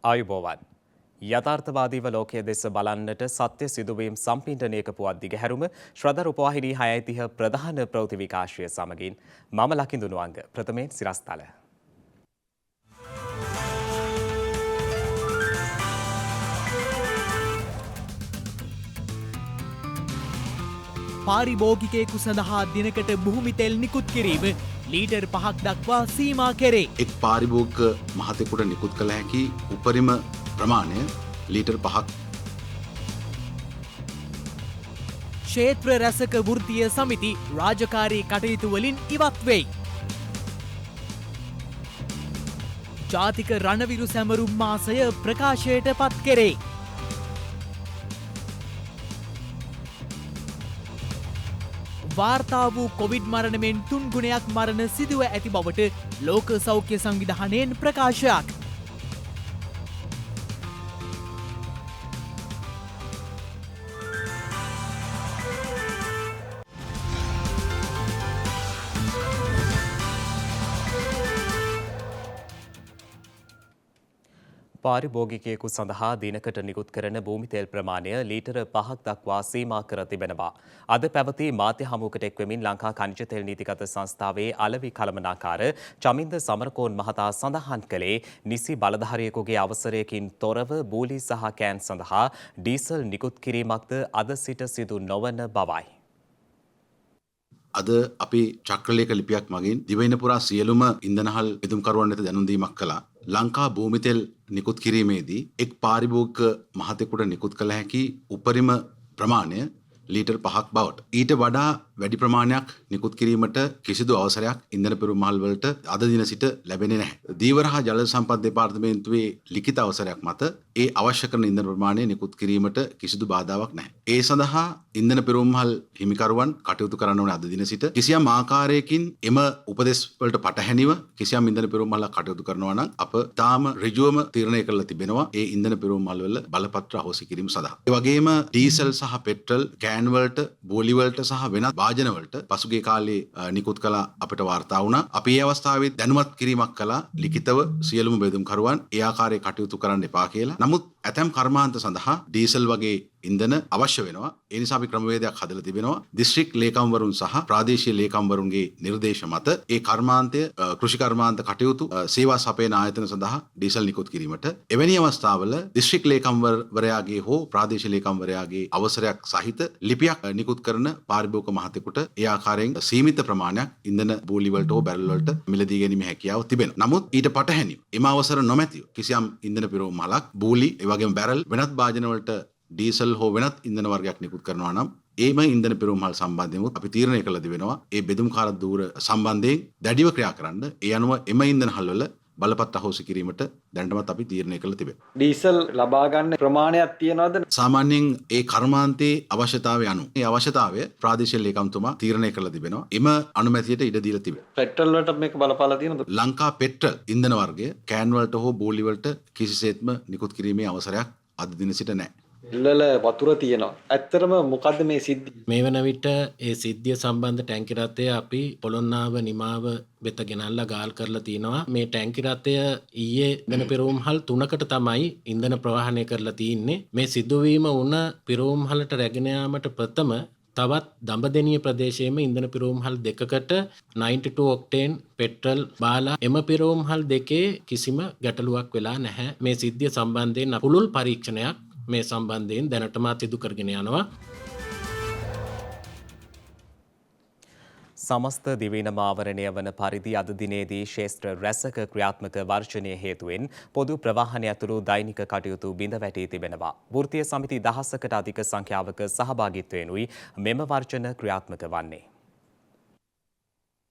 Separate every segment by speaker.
Speaker 1: ආයුබෝවන්. යථාර්ථවාදීව ලෝකයේ දෙස බලන්නට සත්‍ය සිදුවීම් සම්පින්ඩනයක පුවත් දිගහැරුම ශ්‍රද්ධ රූපවාහිනී 6:30 ප්‍රධාන ප්‍රවෘත්ති විකාශය සමගින් මම ලකිඳුණු අංග ප්‍රථමයෙන් සිරස්තල.
Speaker 2: පාරිභෝගිකයෙකු සඳහා දිනකට භූමි තෙල් නිකුත් කිරීම ලීටර් 5ක් දක්වා සීමා කෙරේ.
Speaker 3: එක් පාරිභෝගික මහතෙකුට නිකුත් කළ හැකි උපරිම ප්‍රමාණය ලීටර් 5ක්.
Speaker 2: ක්ෂේත්‍ර රැසක වෘත්තීය සමිති රාජකාරී කටයුතු වලින් ඉවත් වෙයි. ජාතික රණවිරු සැමරුම් මාසය ප්‍රකාශයට පත් කෙරේ. වාර්තා වූ කොවිඩ් මරණමෙන් 3 ගුණයක් මරණ සිදුව ඇති බවට ලෝක සෞඛ්‍ය සංවිධානයෙන් ප්‍රකාශයක්.
Speaker 1: පාරිභෝගිකයෙකු සඳහා දිනකට නිකුත් කරන භූමි තෙල් ප්‍රමාණය ලීටර 5ක් දක්වා සීමා කර තිබෙනවා. අද පැවති මාධ්‍ය හමුවකට එක්වෙමින් ලංකා ඛනිජ තෙල් නීතිගත සංස්ථාවේ අලෙවි කළමනාකාර චමින්ද සමරකෝන් මහතා සඳහන් කළේ නිසි බලධාරියෙකුගේ අවසරයකින් තොරව බූලි සහ කෑන් සඳහා ඩීසල් නිකුත් කිරීමක්ද අද සිට සිදු නොවන බවයි.
Speaker 3: අද අපි චක්‍රලේඛ ලිපියක් මගින් දිවයින පුරා සියලුම ඉන්ධනහල් බෙදුම්කරුවන් වෙත දැනුම් දීමක් කළා. ලංකා භූමි තෙල් නිකුත් කිරීමේදී එක් පාරිභෝගික මහතෙකුට නිකුත් කළ හැකි උපරිම ප්‍රමාණය ලීටර් 5ක් බවට. ඊට වඩා වැඩි ප්‍රමාණයක් නිකුත් කිරීමට කිසිදු අවසරයක් ඉන්ධන පෙරමුම් මහල් වලට අද දින සිට ලැබෙන්නේ නැහැ. ධීවර හා ජල සම්පත් දෙපාර්තමේන්තුවේ ලිඛිත අවසරයක් මත ඒ අවශ්‍ය කරන ඉන්ධන ප්‍රමාණය නිකුත් කිරීමට කිසිදු බාධාවක් නැහැ. ඒ සඳහා ඉන්ධන පෙරමුම් මහල් හිමිකරුවන් කටයුතු කරන්න ඕනේ අද දින සිට. කිසියම් ආකාරයකින් එම උපදෙස් වලට පටහැනිව කිසියම් ඉන්ධන පෙරමුම් මහලක් කටයුතු කරනවා නම් අප තාම ඍජුවම තීරණය කරලා තිබෙනවා ඒ ඉන්ධන පෙරමුම් මහල් වල බලපත්‍ර අහෝසි කිරීම සඳහා. ඒ වගේම ඩීසල් සහ පෙට්‍රල් කෑන් වලට බෝලි වලට සහ වෙනත් වාජන වලට පසුගිය කාලේ නිකුත් කළ අපිට වාර්තා වුණා. අපි ඒ අවස්ථාවේ දැනුවත් කිරීමක් කළා ලිඛිතව සියලුම බෙදුම්කරුවන් ඒ ආකාරයේ කටයුතු කරන්න එපා කියලා. නමුත් ඇතැම් කර්මාන්ත සඳහා ඩීසල් වගේ ඉන්ධන අවශ්‍ය වෙනවා. ඒ නිසා අපි ක්‍රමවේදයක් හදලා තිබෙනවා. දිස්ත්‍රික් ලේකම්වරුන් සහ ප්‍රාදේශීය ලේකම්වරුන්ගේ නිර්දේශ මත ඒ කර්මාන්තය කෘෂි කර්මාන්ත කටයුතු සේවා සපයන ආයතන සඳහා ඩීසල් නිකුත් කිරීමට එවැනි අවස්ථාවල දිස්ත්‍රික් ලේකම්වරයාගේ හෝ ප්‍රාදේශීය ලේකම්වරයාගේ අවසරයක් සහිත ලිපියක් නිකුත් කරන පාරිභෝගික මහතෙකුට ඒ ආකාරයෙන් සීමිත ප්‍රමාණයක් ඉන්ධන බෝලි වලට හෝ බැරල් වලට මිලදී ගැනීමේ හැකියාව තිබෙනවා. නමුත් ඊට පටහැනිව එම අවසර නොමැතිව කිසියම් ඉන්ධන පෙරමුම් මහලක් බෝලි ඒ වගේම බැරල් වෙනත් භාජන වලට ඩීසල් හෝ වෙනත් ඉන්ධන වර්ගයක් නිකුත් කරනවා නම් ඒම ඉන්ධන පෙරමුම් මහල් සම්බන්ධයෙන් අපි තීරණය කළ තිබෙනවා. ඒ බෙදුම්කාර ධූර සම්බන්ධයෙන් දැඩිව ක්‍රියා කරන්න. ඒ අනුව එම ඉන්ධන හල් වල බලපත් අහෝසි කිරීමට දැනටමත් අපි තීරණය කළ තිබෙනවා.
Speaker 4: ඩීසල් ලබා ගන්න ප්‍රමාණයක් තියනවද?
Speaker 3: සාමාන්‍යයෙන් ඒ කර්මාන්තයේ අවශ්‍යතාවය අනුව ඒ අවශ්‍යතාවය ප්‍රාදේශීය ලේකම්තුමා තීරණය කළ තිබෙනවා. එම අනුමැතියට ඉඩ දීලා තිබෙනවා.
Speaker 4: පෙට්‍රල් වලට මේක බලපාලා තියෙනවද?
Speaker 3: ලංකා පෙට්‍රල් ඉන්ධන වර්ගය කෑන් වලට හෝ බෝලි වලට කිසිසේත්ම නිකුත් කිරීමේ අවසරයක් අද දින සිට නැහැ.
Speaker 4: එල්ලල වතුර තියෙනවා. ඇත්තටම මොකද්ද මේ සිද්ධිය?
Speaker 5: මේ වන විට ඒ සිද්ධිය සම්බන්ධ ටැංකි රථය අපි පොළොන්නාව නිමාව වෙත ගෙනල්ලා ගාල් කරලා තිනවා. මේ ටැංකි රථය ඊයේ ඉන්ධන පෙරමුම්හල් 3කට තමයි ඉන්ධන ප්‍රවාහනය කරලා තින්නේ. මේ සිදුවීම වුණ පෙරමුම්හලට රැගෙන යාමට ප්‍රථම තවත් දඹදෙනිය ප්‍රදේශයේම ඉන්ධන පිරවුම්හල් දෙකකට 92 ඔක්ටේන් පෙට්‍රල් බාලා එම පිරවුම්හල් දෙකේ කිසිම ගැටලුවක් වෙලා නැහැ. මේ සිද්ධිය සම්බන්ධයෙන් පුළුල් පරීක්ෂණයක් මේ සම්බන්ධයෙන් දැනටමත් සිදු කරගෙන යනවා.
Speaker 1: සමස්ත දිවයිනම ආවරණය වන පරිදි අද දිනේදී ශේෂ්ත්‍ර රැසක ක්‍රියාත්මක වර්ජනය හේතුවෙන් පොදු ප්‍රවාහනය ඇතුළු දෛනික කටයුතු බිඳ වැටී තිබෙනවා. වෘත්තීය සමිති 1000කට අධික සංඛ්‍යාවක සහභාගීත්වයෙනුයි මෙම වර්ජන ක්‍රියාත්මක වන්නේ.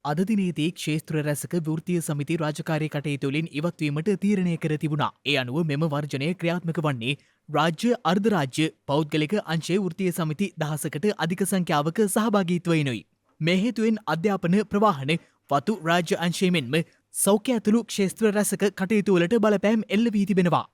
Speaker 2: අද දිනේදී ක්ෂේත්‍ර රැසක වෘත්තීය සමිති රාජකාරී කටයුතු වලින් ඉවත්වීමට තීරණය කර තිබුණා. ඒ අනුව මෙම වර්ජනය ක්‍රියාත්මක වන්නේ රාජ්‍ය අර්ධ රාජ්‍ය පෞද්ගලික අංශයේ වෘත්තීය සමිති 1000කට අධික සංඛ්‍යාවක සහභාගීත්වයෙනුයි. මේ හේතුවෙන් අධ්‍යාපන ප්‍රවාහන වතු රාජ්‍ය අංශය මෙන්ම සෞඛ්‍ය ඇතුළු ක්ෂේත්‍ර රැසක කටයුතු වලට බලපෑම් එල්ල වී තිබෙනවා.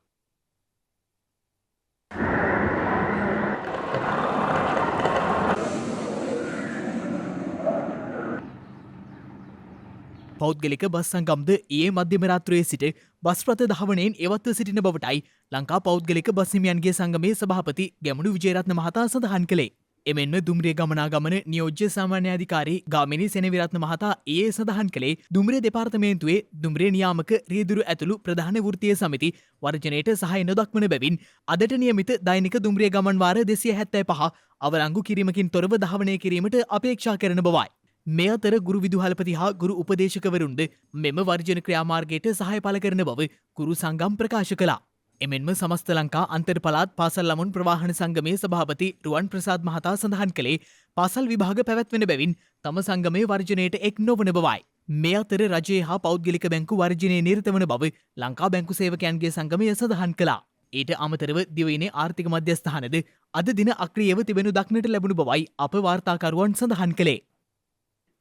Speaker 2: පෞද්ගලික බස් සංගම්ද ඊයේ මධ්‍යම රාත්‍රියේ සිට බස් රථ ධාවනයෙන් එවත්ව සිටින බවටයි ලංකා පෞද්ගලික බස් හිමියන්ගේ සංගමේ සභාපති ගැමුණු විජේරත්න මහතා සඳහන් කළේ. එමෙන්ම දුම්රිය ගමනාගමන නියෝජ්‍ය සාමාන්‍ය අධිකාරී ගාමිණී සෙනවිරත්න මහතා ඊයේ සඳහන් කළේ දුම්රිය දෙපාර්තමේන්තුවේ දුම්රිය නියාමක රියදුරු ඇතුළු ප්‍රධාන වෘත්තීය සමිති වර්ජනයට සහාය නොදක්වන බැවින් අදට නියමිත දෛනික දුම්රිය ගමන් වාර 275 අවලංගු කිරීමකින් තොරව ධාවනය කිරීමට අපේක්ෂා කරන බවයි. මේ අතර ගුරු විදුහල්පති හා ගුරු උපදේශකවරුන්ද මෙම වර්ජන ක්‍රියාමාර්ගයට සහාය පළ කරන බව ගුරු සංගම් ප්‍රකාශ කළා. එමෙන්ම සමස්ත ලංකා අන්තර් පළාත් පාසල් ළමුන් ප්‍රවාහන සංගමේ සභාපති රුවන් ප්‍රසාද් මහතා සඳහන් කළේ පාසල් විභාග පැවැත්වෙන බැවින් තම සංගමේ වර්ජනයට එක් නොවන බවයි. මේ අතර රජයේ හා පෞද්ගලික බැංකු වර්ජනයේ නිරත වන බව ලංකා බැංකු සේවකයන්ගේ සංගමය සඳහන් කළා. ඊට අමතරව දිවයිනේ ආර්ථික මධ්‍යස්ථානද අද දින අක්‍රියව තිබෙනු දක්නට ලැබුණු බවයි අප වාර්තාකරුවන් සඳහන් කළේ.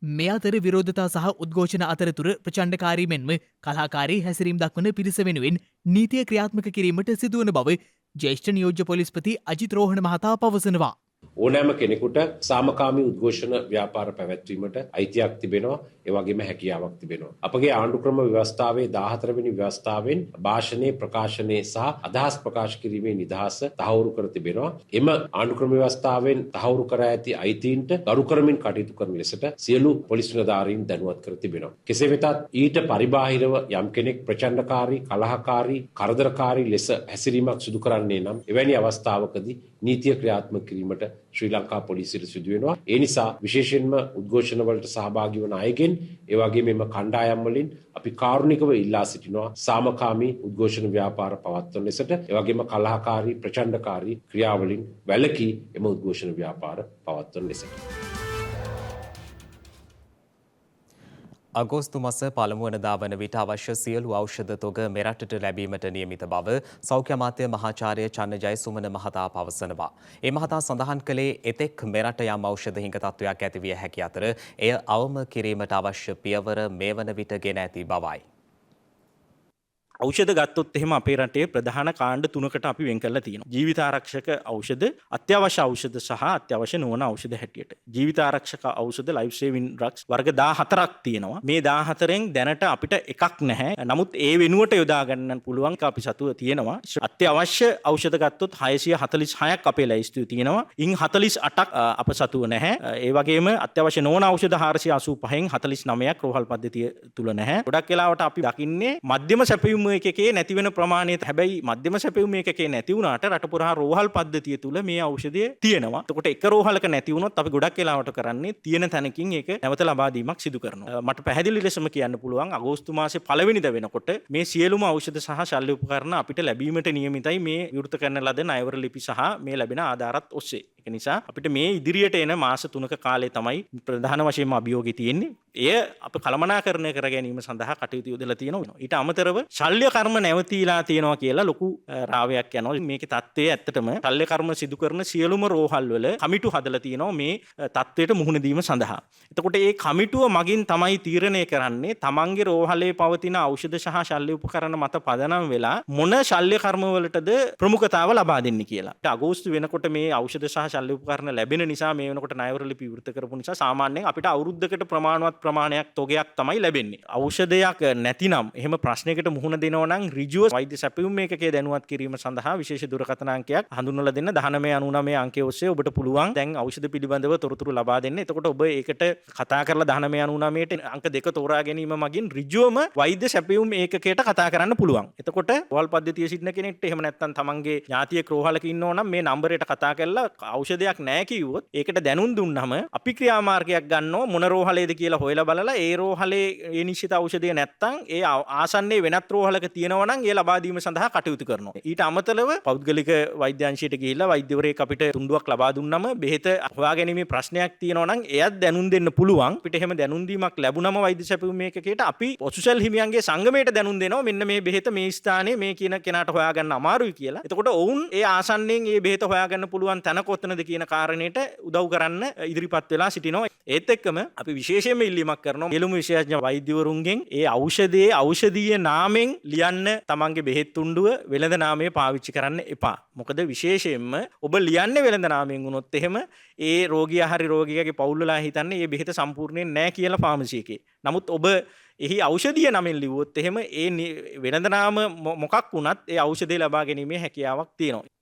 Speaker 2: මේ අතර විරෝධතා සහ උද්ඝෝෂණ අතරතුර ප්‍රචණ්ඩකාරී මෙන්ම කලාකාරී හැසිරීම් දක්වන පිරිස වෙනුවෙන් නීතිය ක්‍රියාත්මක කිරීමට සිදුවන බව ජ්‍යෙෂ්ඨ නියෝජ්‍ය පොලිස්පති අජිත් රෝහණ මහතා පවසනවා.
Speaker 6: ඕනෑම කෙනෙකුට සාමකාමී උද්ඝෝෂණ ව්‍යාපාර පැවැත්වීමට අයිතියක් තිබෙනවා, ඒ වගේම හැකියාවක් තිබෙනවා. අපගේ ආණ්ඩුක්‍රම ව්‍යවස්ථාවේ 14 වෙනි ව්‍යවස්ථාවෙන් භාෂණයේ, ප්‍රකාශනයේ සහ අදහස් ප්‍රකාශ කිරීමේ නිදහස තහවුරු කර තිබෙනවා. එම ආණ්ඩුක්‍රම ව්‍යවස්ථාවෙන් තහවුරු කර ඇති අයිතීන්ට ගරු කරමින් කටයුතු කරන ලෙසට සියලු පොලිස් නිලධාරීන් දැනුවත් කර තිබෙනවා. කෙසේ වෙතත් ඊට පරිබාහිරව යම් කෙනෙක් ප්‍රචණ්ඩකාරී, කලහකාරී, කරදරකාරී ලෙස හැසිරීමක් සිදු කරන්නේ නම් එවැනි අවස්ථාවකදී නීතිය ක්‍රියාත්මක කිරීමට ශ්‍රී ලංකා පොලිසියට සිදු වෙනවා. ඒ නිසා විශේෂයෙන්ම උද්ඝෝෂණ වලට සහභාගී වන අයගෙන් ඒ වගේම මෙම කණ්ඩායම් වලින් අපි කාරුණිකව ඉල්ලා සිටිනවා සාමකාමී උද්ඝෝෂණ ව්‍යාපාර පවත්වන ලෙසට, ඒ වගේම කලහකාරී, ප්‍රචණ්ඩකාරී ක්‍රියාවලින් වැළකී එම උද්ඝෝෂණ ව්‍යාපාර පවත්වන ලෙසට.
Speaker 1: අගෝස්තු මාස පළමු වනදා වන විට අවශ්‍ය සියලු ఔෂධ තොග මෙරටට ලැබීමට නියමිත බව සෞඛ්‍ය අමාත්‍ය මහාචාර්ය චන්න ජයසුමන මහතා පවසනවා. ඒ මහතා සඳහන් කළේ එතෙක් මෙරට යම් ඖෂධ හිඟ තත්ත්වයක් ඇතිවිය හැකි අතර එය අවම කිරීමට අවශ්‍ය පියවර මේ වන විට ගෙන ඇති බවයි.
Speaker 7: ඖෂධ ගත්තොත් එහෙම අපේ රටේ ප්‍රධාන කාණ්ඩ තුනකට අපි වෙන් කරලා තියෙනවා. ජීවිතාරක්ෂක ඖෂධ, අත්‍යවශ්‍ය ඖෂධ සහ අත්‍යවශ්‍ය නොවන ඖෂධ හැටියට. ජීවිතාරක්ෂක ඖෂධ life saving drugs වර්ග 14ක් තියෙනවා. මේ 14න් දැනට අපිට එකක් නැහැ. නමුත් ඒ වෙනුවට යොදා ගන්න පුළුවන් අපි සතුව තියෙනවා. අත්‍යවශ්‍ය ඖෂධ ගත්තොත් 646ක් අපේ ලැයිස්තුවේ තියෙනවා. ඉන් 48ක් අප සතුව නැහැ. ඒ වගේම අත්‍යවශ්‍ය නොවන ඖෂධ 485න් 49ක් රෝහල් පද්ධතිය තුල නැහැ. ගොඩක් වෙලාවට අපි දකින්නේ මධ්‍යම සැපයුම් එකකේ නැති වෙන ප්‍රමාණය. හැබැයි මධ්‍යම සැපයුම් එකකේ නැති වුණාට රට පුරා රෝහල් පද්ධතිය තුල මේ ඖෂධය තියෙනවා. එතකොට එක රෝහලක නැති වුණොත් අපි ගොඩක් වෙලාවට කරන්නේ තියෙන තැනකින් ඒක නැවත ලබා දීමක් සිදු කරනවා. මට පැහැදිලි ලෙසම කියන්න පුළුවන් අගෝස්තු මාසේ පළවෙනිදා වෙනකොට මේ සියලුම ඖෂධ සහ ශල්‍ය උපකරණ අපිට ලැබීමට නියමිතයි මේ විවෘත කරන ලද ණයවර ලිපි සහ මේ ලැබෙන ආධාරත් ඔස්සේ. ඒක නිසා අපිට මේ ඉදිරියට එන මාස 3ක කාලේ තමයි ප්‍රධාන වශයෙන්ම අභියෝගය තියෙන්නේ. එය අප කළමනාකරණය කර ගැනීම සඳහා කටයුතු යොදලා තියෙනවා. ඊට අමතරව ශල්‍ය කර්ම නැවතීලා තියෙනවා කියලා ලොකු රාවයක් යනවා. මේකේ தත්ත්වය ඇත්තටම ශල්‍ය කර්ම සිදු කරන සියලුම රෝහල් වල කමිටු හදලා තියෙනවා මේ தත්ත්වයට මුහුණ දීම සඳහා. එතකොට මේ කමිටුව මගින් තමයි තීරණය කරන්නේ තමන්ගේ රෝහලේ පවතින ඖෂධ සහ ශල්‍ය උපකරණ මත පදනම් වෙලා මොන ශල්‍ය කර්ම වලටද ප්‍රමුඛතාව ලබා දෙන්නේ කියලා. අගෝස්තු වෙනකොට මේ ඖෂධ සහ ශල්‍ය උපකරණ ලැබෙන නිසා මේ වෙනකොට ණයවර ලිපි විවෘත කරපු නිසා සාමාන්‍යයෙන් අපිට අවුරුද්දකට ප්‍රමාණවත් ප්‍රමාණයක් තොගයක් තමයි ලැබෙන්නේ. ඖෂධයක් නැතිනම් එහෙම ප්‍රශ්නයකට මුහුණ දෙනවා නම් ඍජුව වෛද්‍ය සැපයුම් ඒකකයේ දැනුවත් කිරීම සඳහා විශේෂ දුරකථන අංකයක් හඳුන්වලා දෙන්න 1999 අංකය ඔස්සේ ඔබට පුළුවන් දැන් ඖෂධ පිළිබඳව තොරතුරු ලබා දෙන්න. එතකොට ඔබ ඒකට කතා කරලා 1999ට අංක 2 තෝරා ගැනීම මගින් ඍජුවම වෛද්‍ය සැපයුම් ඒකකයට කතා කරන්න පුළුවන්. එතකොට රෝහල් පද්ධතිය සිටින කෙනෙක්ට එහෙම නැත්නම් තමන්ගේ ඥාතියෙක් රෝහලක ඉන්නෝ නම් මේ නම්බරයට කතා කරලා ඖෂධයක් නැහැ කිව්වොත් ඒකට දැනුම් දුන්නම අපි ක්‍රියාමාර්ගයක් ගන්නවා මොන රෝහලේද කියලා හොයලා බලලා ඒ රෝහලේ ඒ නිශ්චිත ඖෂධය නැත්නම් ඒ ආසන්නයේ වෙනත් රෝහලක තියෙනවා නම් ඒ ලබා දීම සඳහා කටයුතු කරනවා. ඊට අමතරව පෞද්ගලික වෛද්‍ය අංශයට ගිහිල්ලා වෛද්‍යවරයෙක් අපිට තුණ්ඩුවක් ලබා දුන්නම බෙහෙත හොයාගැනීමේ ප්‍රශ්නයක් තියෙනවා නම් එයත් දැනුම් දෙන්න පුළුවන්. අපිට එහෙම දැනුම් දීමක් ලැබුණම වෛද්‍ය සැපයුම් ඒකකයට අපි ඔසුසල් හිමියන්ගේ සංගමයට දැනුම් දෙනවා මෙන්න මේ බෙහෙත මේ ස්ථානයේ මේ කියන කෙනාට හොයාගන්න අමාරුයි කියලා. එතකොට ඔවුන් ඒ ආසන්නයෙන් ඒ බෙහෙත හොයාගන්න පුළුවන් තැන කොතනද කොතනද කියන කාරණයට උදව් කරන්න ඉදිරිපත් වෙලා සිටිනවා. ඒත් එක්කම අපි විශේෂයෙන්ම ඉල්ලීමක් කරනවා යෙළුම් විශේෂඥ වෛද්‍යවරුන්ගෙන් ඒ ඖෂධීය නාමෙන් ලියන්න තමන්ගේ බෙහෙත් තුණ්ඩුව වෙළඳ නාමය පාවිච්චි කරන්න එපා. මොකද විශේෂයෙන්ම ඔබ ලියන්නේ වෙළඳ නාමයෙන් වුණොත් එහෙම ඒ රෝගියා හරි රෝගියාගේ පවුල් වල හිතන්නේ මේ බෙහෙත සම්පූර්ණයෙන් නැහැ කියලා ෆාමසි එකේ. නමුත් ඔබ එහි ඖෂධීය නමින් ලිව්වොත් එහෙම ඒ වෙළඳ නාම මොකක් වුණත් ඒ ඖෂධය ලබා ගැනීමේ හැකියාවක් තියෙනවා.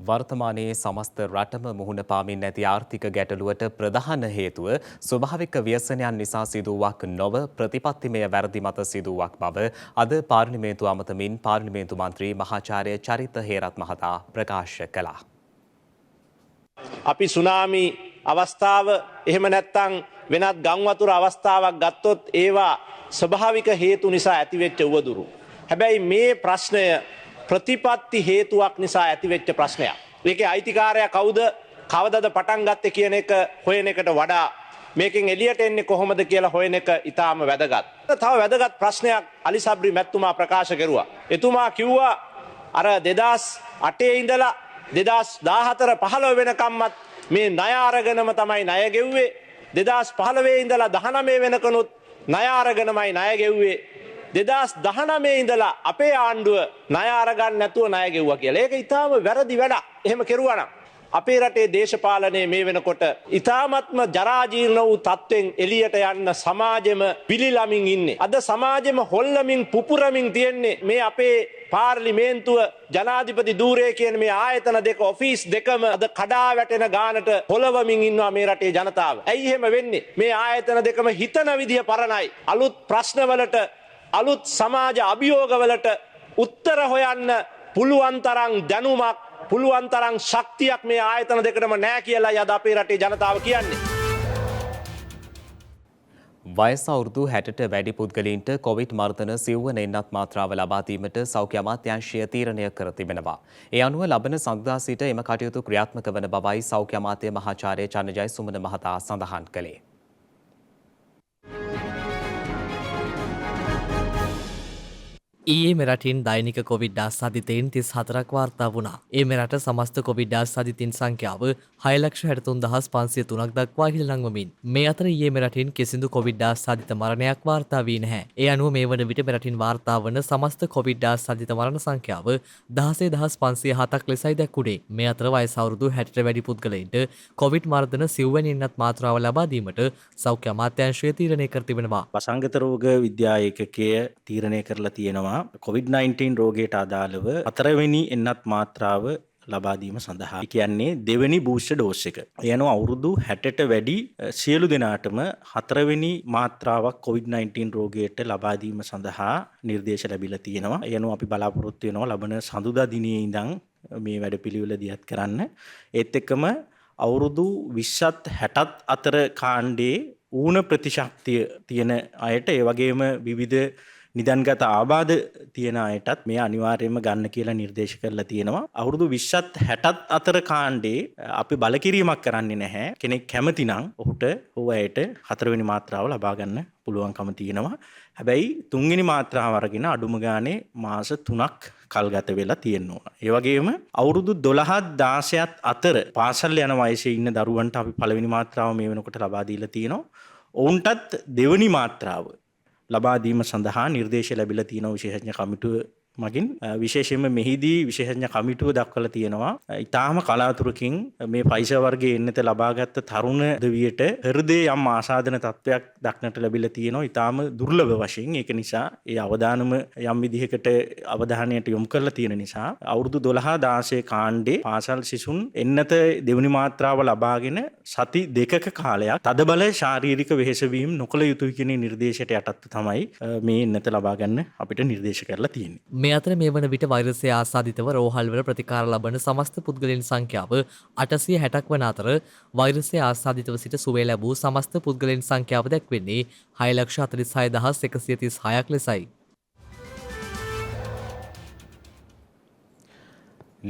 Speaker 1: වර්තමානයේ සමස්ත රටම මුහුණ පාමින් නැති ආර්ථික ගැටලුවට ප්‍රධාන හේතුව ස්වභාවික ව්‍යසනයන් නිසා සිදුවක් නොව ප්‍රතිපත්තිමය වැරදි මත සිදුවක් බව අද පාර්ලිමේන්තු අමතමින් පාර්ලිමේන්තු මන්ත්‍රී මහාචාර්ය චරිත හේරත් මහතා ප්‍රකාශ කළා.
Speaker 8: අපි සුනාමි අවස්ථාව එහෙම නැත්නම් වෙනත් ගංවතුර අවස්ථාවක් ගත්තොත් ඒවා ස්වභාවික හේතු නිසා ඇතිවෙච්ච උවදුරු. හැබැයි මේ ප්‍රශ්නය ප්‍රතිපත්ති හේතුවක් නිසා ඇතිවෙච්ච ප්‍රශ්නයක්. ඒකේ අයිතිකාරයා කවුද? කවදද පටන් ගත්තේ කියන එක හොයන එකට වඩා මේකෙන් එළියට එන්නේ කොහොමද කියලා හොයන එක ඊටාම වැදගත්. තව වැදගත් ප්‍රශ්නයක් අලි සබ්රි මැතිතුමා ප්‍රකාශ කරුවා. එතුමා කිව්වා අර 2008 ඉඳලා 2014 15 වෙනකම්මත් මේ ණය අරගෙනම තමයි ණය ගෙව්වේ. 2015 ඉඳලා 19 වෙනකනුත් ණය අරගෙනමයි ණය ගෙව්වේ. 2019 ඉඳලා අපේ ආණ්ඩුව ණය අරගන්න නැතුව ණය ගෙව්වා කියලා. ඒක ඊටාම වැරදි වැඩක්. එහෙම කෙරුවා නම් අපේ රටේ දේශපාලනයේ මේ වෙනකොට ඊටාමත්ම ජරාජීර්ණ වූ තත්වෙන් එළියට යන්න සමාජෙම පිළිලමින් ඉන්නේ. අද සමාජෙම හොල්ලමින් පුපුරමින් තියෙන්නේ මේ අපේ පාර්ලිමේන්තුව ජනාධිපති ධූරය කියන මේ ආයතන දෙක ඔෆිස් දෙකම අද කඩා වැටෙන ගානට පොළවමින් ඉන්නවා මේ රටේ ජනතාව. ඇයි එහෙම වෙන්නේ? මේ ආයතන දෙකම හිතන විදිය පරණයි. අලුත් ප්‍රශ්නවලට අලුත් සමාජ අභියෝගවලට උත්තර හොයන්න පුළුවන් තරම් දැනුමක් පුළුවන් තරම් ශක්තියක් මේ ආයතන දෙකටම නැහැ කියලා අද අපේ රටේ ජනතාව කියන්නේ.
Speaker 1: වයස අවුරුදු 60ට වැඩි පුද්ගලයින්ට කොවිඩ් මර්ධන සිව්වන එන්නත් මාත්‍රාව ලබා දීමට සෞඛ්‍ය අමාත්‍යාංශය තීරණය කර තිබෙනවා. ඒ අනුව ලබන සඳුදා සිට එම කටයුතු ක්‍රියාත්මක වන බවයි සෞඛ්‍ය අමාත්‍ය මහාචාර්ය චන්නජය සුමන මහතා සඳහන් කළේ.
Speaker 9: ඊයේ මෙරටින් දෛනික කොවිඩ් ආසාදිතයින් 34ක් වාර්තා වුණා. ඒ මෙරට සමස්ත කොවිඩ් ආසාදිතින් සංඛ්‍යාව 6,63,503ක් දක්වා ඉහළ නංවමින් මේ අතර ඊයේ මෙරටින් කිසිදු කොවිඩ් ආසාදිත මරණයක් වාර්තා වී නැහැ. ඒ අනුව මේ වන විට මෙරටින් වාර්තා වන සමස්ත කොවිඩ් ආසාදිත මරණ සංඛ්‍යාව 16,507ක් ලෙසයි දැක්ුණේ. මේ අතර වයස අවුරුදු 60ට වැඩි පුද්ගලයින්ට කොවිඩ් මර්ධන සිව්වැනි එන්නත් මාත්‍රාව ලබා දීමට සෞඛ්‍ය අමාත්‍යාංශය තීරණය කර තිබෙනවා.
Speaker 7: වසංගත රෝග විද්‍යා ඒකකය තීරණය කරලා තියෙනවා COVID-19 රෝගයට අදාළව 4 වෙනි එන්නත් මාත්‍රාව ලබා දීම සඳහා. ඒ කියන්නේ දෙවෙනි බූස්ටර් ඩෝස් එක. ඒ අනුව අවුරුදු 60ට වැඩි සියලු දෙනාටම 4 වෙනි මාත්‍රාවක් COVID-19 රෝගයට ලබා දීම සඳහා නිර්දේශ ලැබිලා තියෙනවා. ඒ අනුව අපි බලාපොරොත්තු වෙනවා ලබන සඳුදා දිනේ ඉඳන් මේ වැඩපිළිවෙල දියත් කරන්න. ඒත් එක්කම අවුරුදු 20ත් 60ත් අතර කාණ්ඩේ ඌන ප්‍රතිශක්තිය තියෙන අයට ඒ වගේම විවිධ නිදන්ගත ආබාධ තියෙන අයටත් මේ අනිවාර්යයෙන්ම ගන්න කියලා නිර්දේශ කරලා තියෙනවා. අවුරුදු 20ත් 60ත් අතර කාණ්ඩේ අපි බලකිරීමක් කරන්නේ නැහැ. කෙනෙක් කැමති නම් ඔහුට අයට 4 වෙනි මාත්‍රාව ලබා ගන්න පුළුවන්කම තියෙනවා. හැබැයි 3 වෙනි මාත්‍රාව අරගෙන අඩුම ගානේ මාස 3ක් කල් ගත වෙලා තියෙනවා. ඒ වගේම අවුරුදු 12ත් 16ත් අතර පාසල් යන වයසේ ඉන්න දරුවන්ට අපි පළවෙනි මාත්‍රාව මේ වෙනකොට ලබා දීලා තියෙනවා. ඔවුන්ටත් දෙවෙනි මාත්‍රාව ලබා දීම සඳහා නිර්දේශ ලැබිලා තියෙන විශේෂඥ කමිටුව මගින් විශේෂයෙන්ම මෙහිදී විශේෂඥ කමිටුව දක්වලා තියෙනවා ඊටාම කලාතුරකින් මේ ෆයිසර් වර්ගයේ එන්නත ලබාගත් තරුණ දෙවියට හෘදයේ යම් ආසාදන තත්වයක් දක්නට ලැබිලා තියෙනවා ඊටාම දුර්ලභ වශයෙන්. ඒක නිසා ඒ අවදානම යම් විදිහකට අවධානයට යොමු කරලා තියෙන නිසා අවුරුදු 12 16 කාණ්ඩේ පාසල් සිසුන් එන්නත දෙවෙනි මාත්‍රාව ලබාගෙන සති 2ක කාලයක් තදබල ශාරීරික වෙහෙසවීම නොකළ යුතුයි කියන නිර්දේශයට යටත්ව තමයි මේ එන්නත ලබා ගන්න අපිට නිර්දේශ කරලා තියෙන්නේ.
Speaker 9: මේ අතර මේ වන විට වෛරසය ආසාදිතව රෝහල්වල ප්‍රතිකාර ලබන සමස්ත පුද්ගලයන් සංඛ්‍යාව 860ක් වන අතර වෛරසය ආසාදිතව සිට සුවය ලැබූ සමස්ත පුද්ගලයන් සංඛ්‍යාව දැක්වෙන්නේ 6,46,136ක් ලෙසයි.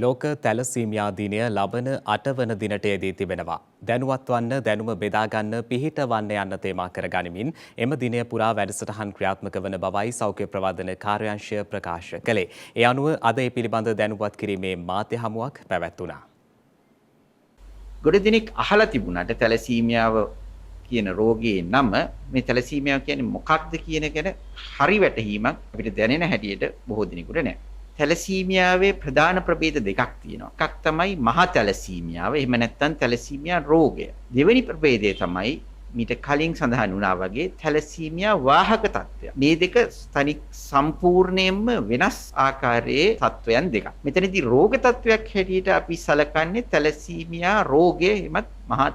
Speaker 1: ලෝක තැලසීමියා දිනය ලබන 8 වන දිනට යෙදී තිබෙනවා. දැනුවත් වන්න දැනුම බෙදාගන්න පිහිටවන්න යන්න තේමා කරගනිමින් එම දිනය පුරා වැඩසටහන් ක්‍රියාත්මක වන බවයි සෞඛ්‍ය ප්‍රවර්ධන කාර්යාංශය ප්‍රකාශ කළේ. ඒ අනුව අද ඒ පිළිබඳ දැනුවත් කිරීමේ මාධ්‍ය හමුවක් පැවැත්වුණා.
Speaker 10: ගොඩ දෙනෙක් අහලා තිබුණාට තැලසීමියාව කියන රෝගයේ නම මේ තැලසීමියාව කියන්නේ මොකක්ද කියන ගැන හරි වැටහීමක් අපිට දැනෙන හැටියට බොහෝ දිනෙකට නැහැ. තැලසීමියාවේ ප්‍රධාන ප්‍රභේද දෙකක් තියෙනවා. එකක් තමයි මහා තැලසීමියාව. එහෙම නැත්නම් තැලසීමියා රෝගය. දෙවෙනි ප්‍රභේදය තමයි මීට කලින් සඳහන් වුණා වගේ තැලසීමියා වාහක තත්ත්වය. මේ දෙක සම්පූර්ණයෙන්ම වෙනස් ආකාරයේ තත්වයන් දෙකක්. මෙතනදී රෝග තත්වයක් හැටියට අපි සලකන්නේ තැලසීමියා රෝගය එමත් මහා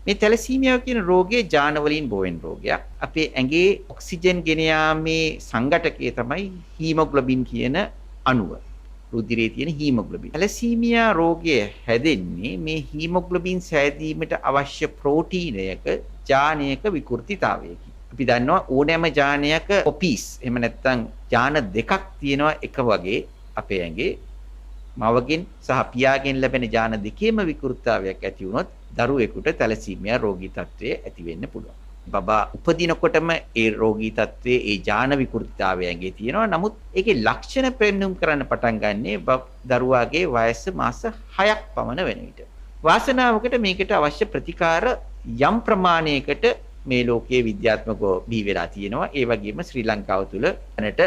Speaker 10: මේ තැලසීමියාව කියන රෝගය ජාන වලින් බෝවෙන රෝගයක්. අපේ ඇඟේ ඔක්සිජන් ගෙන යාමේ සංඝටකය තමයි හීමොග්ලොබින් කියන අණුව. රුධිරයේ තියෙන හීමොග්ලොබින්. තැලසීමියා රෝගය හැදෙන්නේ මේ හීමොග්ලොබින් සෑදීමට අවශ්‍ය ප්‍රෝටීනයක ජානයක විකෘතිතාවයකින්. අපි දන්නවා ඕනෑම ජානයක කොපීස් එහෙම නැත්නම් ජාන දෙකක් තියෙනවා එක වගේ අපේ ඇඟේ. මවගෙන් සහ පියාගෙන් ලැබෙන ජාන දෙකේම විකෘතිතාවයක් ඇති වුණොත් දරුවෙකුට තැලසීමියා රෝගී තත්ත්වය ඇති වෙන්න පුළුවන්. බබා උපදිනකොටම ඒ රෝගී තත්ත්වයේ ඒ ජාන විකෘතිතාවය ඇඟේ තියෙනවා. නමුත් ඒකේ ලක්ෂණ පෙන්눔 කරන්න පටන් ගන්නේ දරුවාගේ වයස මාස 6ක් පමණ වෙන විට. වාසනාවකට මේකට අවශ්‍ය ප්‍රතිකාර යම් ප්‍රමාණයකට මේ ලෝකයේ විද්‍යාත්මකව බිහි වෙලා තියෙනවා. ඒ වගේම ශ්‍රී ලංකාව තුළ දැනට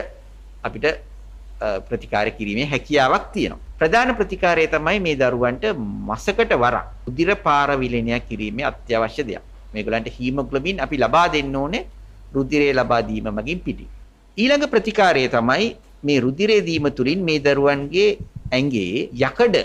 Speaker 10: අපිට ප්‍රතිකාර කිරීමේ හැකියාවක් තියෙනවා. ප්‍රධාන ප්‍රතිකාරය තමයි මේ දරුවන්ට මාසකට වරක් රුධිර පාරවිලනයක් කිරීමේ අත්‍යවශ්‍ය දෙයක්. මේගොල්ලන්ට හීමොග්ලොබින් අපි ලබා දෙන්න ඕනේ රුධිරය ලබා දීම මගින් පිටින්. ඊළඟ ප්‍රතිකාරය තමයි මේ රුධිරය දීම තුලින් මේ දරුවන්ගේ ඇඟේ යකඩ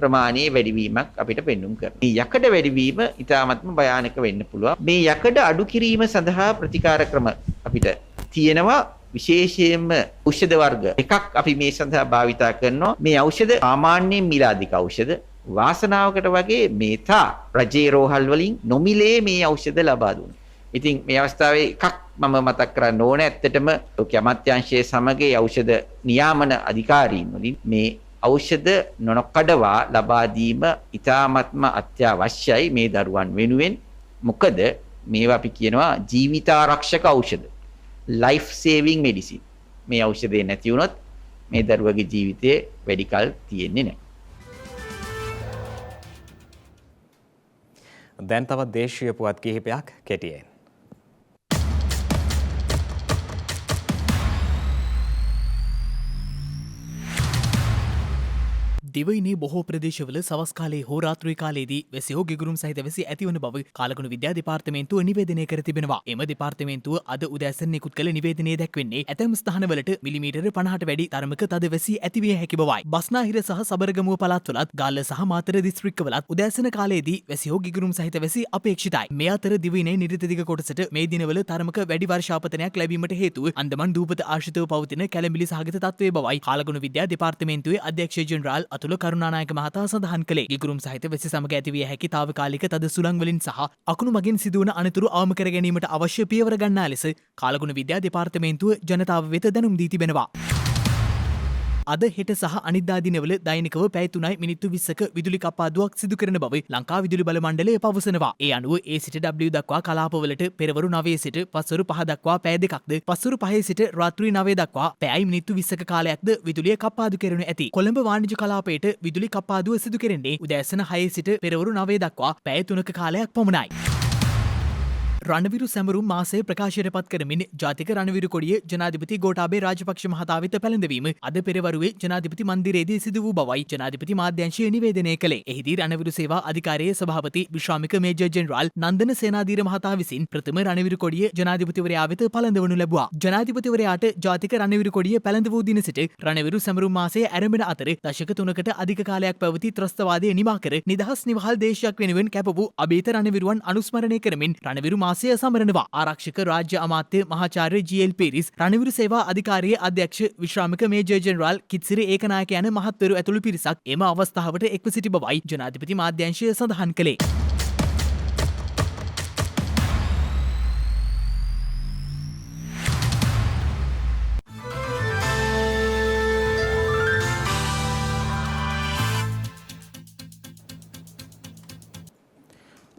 Speaker 10: ප්‍රමාණයේ වැඩිවීමක් අපිට පෙන්눔 කරනවා. මේ යකඩ වැඩිවීම ඉතාමත්ම භයානක වෙන්න පුළුවන්. මේ යකඩ අඩු කිරීම සඳහා ප්‍රතිකාර ක්‍රම අපිට තියෙනවා. විශේෂයෙන්ම ඖෂධ වර්ග එකක් අපි මේ සඳහා භාවිතා කරනවා. මේ ඖෂධ සාමාන්‍යයෙන් මිලාදික ඖෂධ. වාසනාවකට වගේ මේතා රජයේ රෝහල් වලින් නොමිලේ මේ ඖෂධ ලබා දුන්නා. ඉතින් මේ අවස්ථාවේ එකක් මම මතක් කරන්න ඕනේ. ඇත්තටම ලෝක අමාත්‍යාංශයේ සමග ඖෂධ නියාමන අධිකාරීන් වලින් මේ ඖෂධ නොනකඩවා ලබා දීම ඉතාමත්ම අත්‍යවශ්‍යයි මේ දරුවන් වෙනුවෙන්. මොකද මේවා අපි කියනවා ජීවිතාරක්ෂක ඖෂධ. life saving medicine. මේ ඖෂධය නැති වුණොත් මේ දරුවගේ ජීවිතය වැඩි කල තියෙන්නේ නැහැ.
Speaker 1: දැන් තවත් දේශීය පුවත් කිහිපයක් කෙටියෙන්.
Speaker 2: දිවයිනේ බොහෝ ප්‍රදේශවල සවස් කාලයේ හෝ රාත්‍රී කාලයේදී වැසි හෝ ගිගුරුම් සහිත වැසි ඇතිවන බව කාලගුණ විද්‍යා දෙපාර්තමේන්තුව නිවේදනය කර තිබෙනවා. එම දෙපාර්තමේන්තුව අද උදෑසන නිකුත් කළ නිවේදනයේ දැක්වෙන්නේ ඇතැම් ස්ථානවලට මිලිමීටර 50ට වැඩි තරමක තද වැසි ඇතිවිය හැකි බවයි. බස්නාහිර සහ සබරගමුව පළාත්වලත් ගාල්ල සහ මාතර දිස්ත්‍රික්කවලත් උදෑසන කාලයේදී වැසි හෝ ගිගුරුම් සහිත වැසි අපේක්ෂිතයි. මේ අතර දිවයිනේ නිරිත දිග කොටසට මේ දිනවල තරමක වැඩි වර්ෂාපතනයක් ලැබීමට හේතුව අන්දමන් දූපත ආශ්‍රිතව පවතින කැළඹිලි සහගත තත්ත්වයේ බවයි කාලගුණ විද්‍යා දෙපාර්තමේන්තුවේ අධ්‍යක්ෂ ජෙනරාල් අතුල කරුණානායක මහතා සඳහන් කළේ. ගිගුරුම් සහිත වැසි සමග ඇතිවිය හැකි තාවකාලික තද සුළං වලින් සහ අකුණු මගින් සිදුවන අනතුරු අවම කර ගැනීමට අවශ්‍ය පියවර ගන්නා ලෙස කාලගුණ විද්‍යා දෙපාර්තමේන්තුව ජනතාව වෙත දැනුම් දී තිබෙනවා. අද හෙට සහ අනිද්දා දිනවල දෛනිකව පැය 3යි මිනිත්තු 20ක විදුලි කප්පාදුවක් සිදු කරන බව ලංකා විදුලි බල මණ්ඩලය පවසනවා. ඒ අනුව A සිට W දක්වා කලාපවලට පෙරවරු 9 සිට පස්වරු 5 දක්වා පැය දෙකක්ද පස්වරු 5 සිට රාත්‍රී 9 දක්වා පැයයි මිනිත්තු 20ක කාලයක්ද විදුලිය කප්පාදු කරනු ඇති. කොළඹ වාණිජ කලාපයට විදුලි කප්පාදුව සිදු කෙරෙන්නේ උදෑසන 6 සිට පෙරවරු 9 දක්වා පැය 3ක කාලයක් පමණයි. රණවිරු සැමරුම් මාසය ප්‍රකාශයට පත් කරමින් ජාතික රණවිරු කොඩිය ජනාධිපති ගෝඨාභය රාජපක්ෂ මහතා වෙත පැළඳවීම අද පෙරවරුවේ ජනාධිපති මන්දිරයේදී සිදු වූ බවයි ජනාධිපති මාධ්‍යංශය නිවේදනය කළේ. එහිදී රණවිරු සේවා අධිකාරියේ සභාපති විශ්‍රාමික මේජර් ජෙනරාල් නන්දන සේනාධීර මහතා විසින් ප්‍රථම රණවිරු කොඩිය ජනාධිපතිවරයා වෙත පළඳවනු ලැබුවා. ජනාධිපතිවරයාට ජාතික රණවිරු කොඩිය පැළඳ වූ දින සිට රණවිරු සැමරුම් මාසය ආරම්භන අතර දශක 3කට අධික කාලයක් පැවති ත්‍රස්තවාදය නිමා කර නිදහස් නිවහල් දේශයක් වෙනුවෙන් කැප වූ අභීත රණවිරුවන් අනුස්මරණය කරමින් රණවිරු මාසය සමරනවා. ආරක්ෂක රාජ්‍ය අමාත්‍ය මහාචාර්ය ජී.එල්. පීරිස් රණවිරු සේවා අධිකාරියේ අධ්‍යක්ෂ විශ්‍රාමික මේජර් ජෙනරාල් කිත්සිරි ඒකනායක යන මහත්වරු ඇතුළු පිරිසක් එම අවස්ථාවට එක්ව සිටි බවයි ජනාධිපති මාධ්‍යංශය සඳහන් කළේ.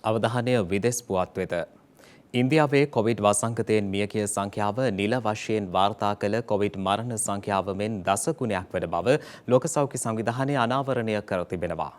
Speaker 1: අවධානය විදෙස් පුවත් වෙත. ඉන්දියාවේ කොවිඩ් වසංගතයෙන් මියගිය සංඛ්‍යාව නිල වශයෙන් වාර්තා කළ කොවිඩ් මරණ සංඛ්‍යාව මෙන් දසගුණයක් වන බව ලෝක සෞඛ්‍ය සංවිධානය අනාවරණය කර තිබෙනවා.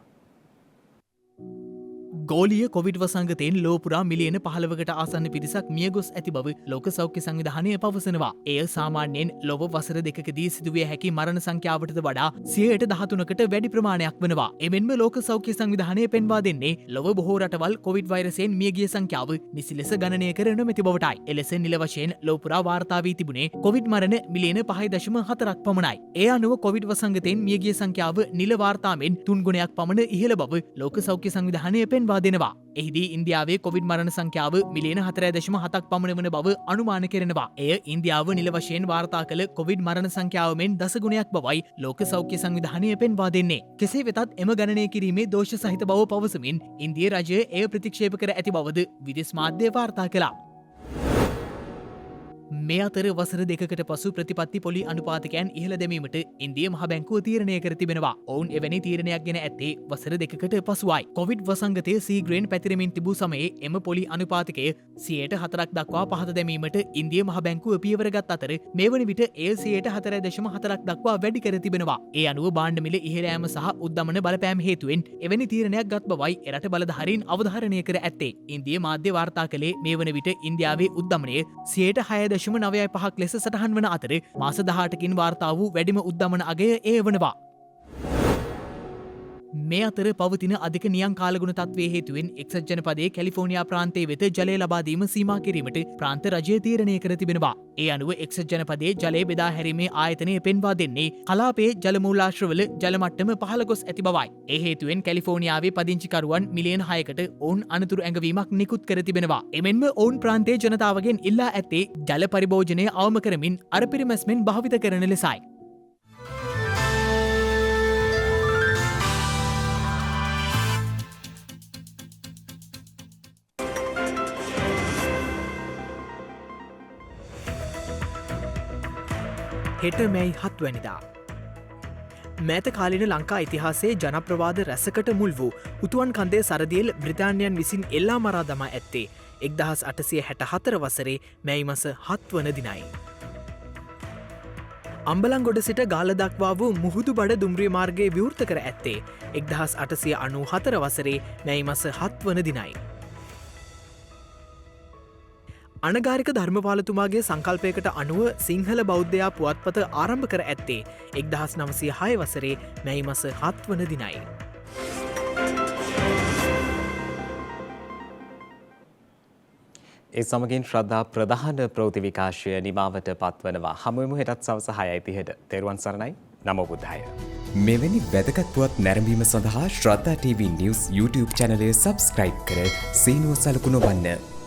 Speaker 2: ගෝලිය කොවිඩ් වසංගතයෙන් ලෝපුරා මිලියන 15කට ආසන්න පිරිසක් මියගොස් ඇති බව ලෝක සෞඛ්‍ය සංවිධානය පවසනවා. එය සාමාන්‍යයෙන් ලොව වසර දෙකකදී සිදුවිය හැකි මරණ සංඛ්‍යාවටද වඩා 13%කට වැඩි ප්‍රමාණයක් වනවා. එමෙන්ම ලෝක සෞඛ්‍ය සංවිධානය පෙන්වා දෙන්නේ ලොව බොහෝ රටවල් කොවිඩ් වෛරසයෙන් මියගිය සංඛ්‍යාව නිසි ලෙස ගණනය කර නොමැති බවටයි. එලෙස නිල වශයෙන් ලෝපුරා වාර්තා වී තිබුණේ කොවිඩ් මරණ මිලියන 5.4ක් පමණයි. ඒ අනුව කොවිඩ් වසංගතයෙන් මියගිය සංඛ්‍යාව නිල වාර්තාවෙන් 3 ගුණයක් පමණ ඉහළ බව ලෝක සෞඛ්‍ය සංවිධානය පෙන්වා දෙනවා. එහිදී ඉන්දියාවේ කොවිඩ් මරණ සංඛ්‍යාව මිලියන 4.7ක් පමණ වන බව අනුමාන කෙරෙනවා. එය ඉන්දියාව නිල වශයෙන් වාර්තා කළ කොවිඩ් මරණ සංඛ්‍යාව මෙන් දසගුණයක් බවයි ලෝක සෞඛ්‍ය සංවිධානය පෙන්වා දෙන්නේ. කෙසේ වෙතත් එම ගණනය කිරීමේ දෝෂ සහිත බව පවසමින් ඉන්දිය රජය එය ප්‍රතික්ෂේප කර ඇති බවද විදෙස් මාධ්‍ය වාර්තා කළා. මේ අතර වසර දෙකකට පසු ප්‍රතිපත්ති පොලි අනුපාතකයන් ඉහළ දැමීමට ඉන්දිය මහ බැංකුව තීරණය කර තිබෙනවා. ඔවුන් එවැනි තීරණයක් ගෙන ඇත්තේ වසර දෙකකට පසුවයි. කොවිඩ් වසංගතය සීග්‍රේන් පැතිරමින් තිබූ සමයේ එම පොලි අනුපාතකය 4% දක්වා පහත දැමීමට ඉන්දිය මහ බැංකුව පියවරගත් අතර මේ වන විට එය 4.4% දක්වා වැඩි කර තිබෙනවා. ඒ අනුව භාණ්ඩ මිල ඉහළ යාම සහ උද්දමන බලපෑම් හේතුවෙන් එවැනි තීරණයක් ගත් බවයි එරට බලධාරීන් අවධාරණය කර ඇත්තේ. ඉන්දිය මාධ්‍ය වාර්තා කළේ මේ වන විට ඉන්දියාවේ උද්දමනය 6.9.5ක් ලෙස සටහන් වන අතර මාස 18කින් වාර්තා වූ වැඩිම උද්දමන අගය එය වනවා. මේ අතර පවතින අධික නියං කාලගුණ තත්ත්වයේ හේතුවෙන් එක්සත් ජනපදයේ කැලිෆෝනියා ප්‍රාන්තයේ වෙත ජලය ලබා දීම සීමා කිරීමට ප්‍රාන්ත රජය තීරණය කර තිබෙනවා. ඒ අනුව එක්සත් ජනපදයේ ජලය බෙදා හැරීමේ ආයතනය පෙන්වා දෙන්නේ කලාපයේ ජල මූලාශ්‍රවල ජල මට්ටම පහළ ගොස් ඇති බවයි. ඒ හේතුවෙන් කැලිෆෝනියාවේ පදිංචිකරුවන් මිලියන 6කට ඔවුන් අනතුරු ඇඟවීමක් නිකුත් කර තිබෙනවා. එමෙන්ම ඔවුන් ප්‍රාන්තයේ ජනතාවගෙන් ඉල්ලා ඇත්තේ ජල පරිභෝජනය අවම කරමින් අරපිරිමැස්මෙන් භාවිත කරන ලෙසයි. හෙට මැයි 7 වැනිදා. මෑත කාලින ලංකා ඉතිහාසයේ ජනප්‍රවාද රැසකට මුල් වූ උතුවන් කන්දේ සරදියෙල් බ්‍රිතාන්‍යයන් විසින් එල්ලා මරා දමා ඇත්තේ 1864 වසරේ මැයි මස 7 වන දිනයි. අම්බලන්ගොඩ සිට ගාල දක්වා වූ මුහුදු බඩ දුම්රිය මාර්ගයේ විවෘත කර ඇත්තේ 1894 වසරේ මැයි මස 7 වන දිනයි. අනගාරික ධර්මපාලතුමාගේ සංකල්පයකට අනුව සිංහල බෞද්ධයා පුවත්පත ආරම්භ කර ඇත්තේ 1906 වසරේ මැයි මස 7 වන දිනයි.
Speaker 1: ඒ සමගින් ශ්‍රද්ධා ප්‍රධාන ප්‍රවෘත්ති විකාශය නිමාවට පත්වනවා. හමුවෙමු හෙටත් සවස 6:30ට. තෙරුවන් සරණයි. නමෝ බුද්ධාය.
Speaker 11: මෙවැනි වැදගත් පුවත් නැරඹීම සඳහා ශ්‍රද්ධා TV News YouTube channel එක subscribe කර සීනුව සලකුණ වන්න.